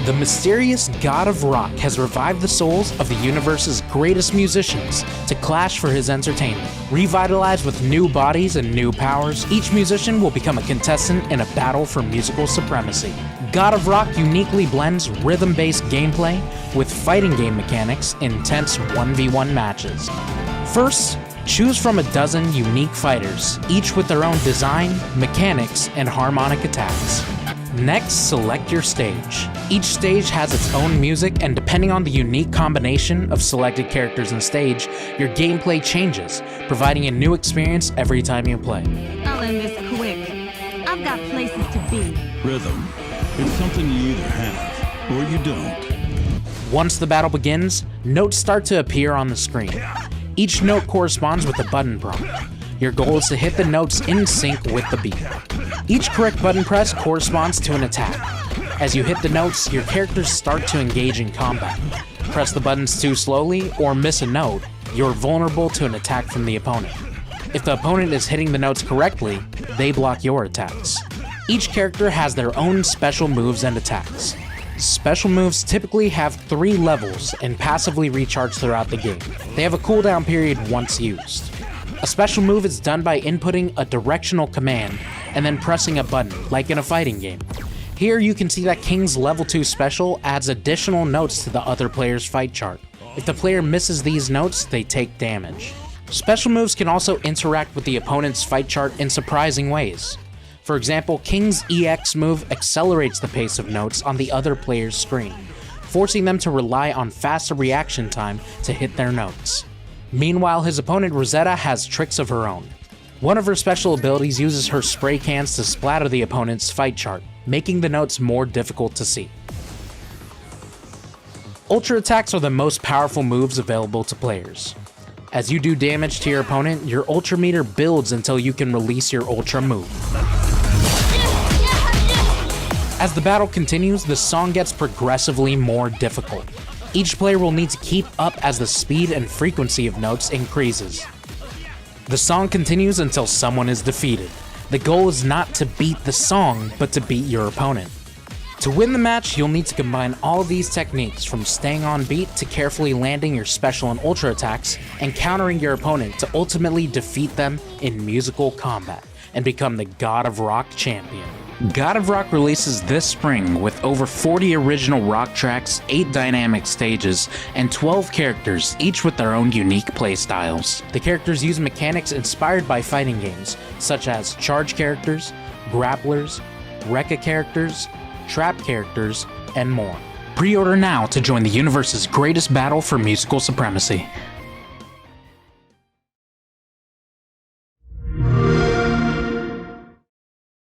The mysterious God of Rock has revived the souls of the universe's greatest musicians to clash for his entertainment. Revitalized with new bodies and new powers, each musician will become a contestant in a battle for musical supremacy. God of Rock uniquely blends rhythm-based gameplay with fighting game mechanics in intense 1v1 matches. First, choose from a dozen unique fighters, each with their own design, mechanics, and harmonic attacks. Next, select your stage. Each stage has its own music, and depending on the unique combination of selected characters and stage, your gameplay changes, providing a new experience every time you play. I'll end this quick. I've got places to be. Rhythm. It's something you either have or you don't. Once the battle begins, notes start to appear on the screen. Each note corresponds with a button prompt. Your goal is to hit the notes in sync with the beat. Each correct button press corresponds to an attack. As you hit the notes, your characters start to engage in combat. Press the buttons too slowly or miss a note, you're vulnerable to an attack from the opponent. If the opponent is hitting the notes correctly, they block your attacks. Each character has their own special moves and attacks. Special moves typically have 3 levels and passively recharge throughout the game. They have a cooldown period once used. A special move is done by inputting a directional command and then pressing a button, like in a fighting game. Here you can see that King's level 2 special adds additional notes to the other player's fight chart. If the player misses these notes, they take damage. Special moves can also interact with the opponent's fight chart in surprising ways. For example, King's EX move accelerates the pace of notes on the other player's screen, forcing them to rely on faster reaction time to hit their notes. Meanwhile, his opponent Rosetta has tricks of her own. One of her special abilities uses her spray cans to splatter the opponent's fight chart, making the notes more difficult to see. Ultra attacks are the most powerful moves available to players. As you do damage to your opponent, your ultra meter builds until you can release your ultra move. As the battle continues, the song gets progressively more difficult. Each player will need to keep up as the speed and frequency of notes increases. The song continues until someone is defeated. The goal is not to beat the song, but to beat your opponent. To win the match, you'll need to combine all these techniques, from staying on beat to carefully landing your special and ultra attacks and countering your opponent to ultimately defeat them in musical combat and become the God of Rock champion. God of Rock releases this spring with over 40 original rock tracks, 8 dynamic stages, and 12 characters, each with their own unique playstyles. The characters use mechanics inspired by fighting games, such as charge characters, grapplers, Rekka characters, trap characters, and more. Pre-order now to join the universe's greatest battle for musical supremacy.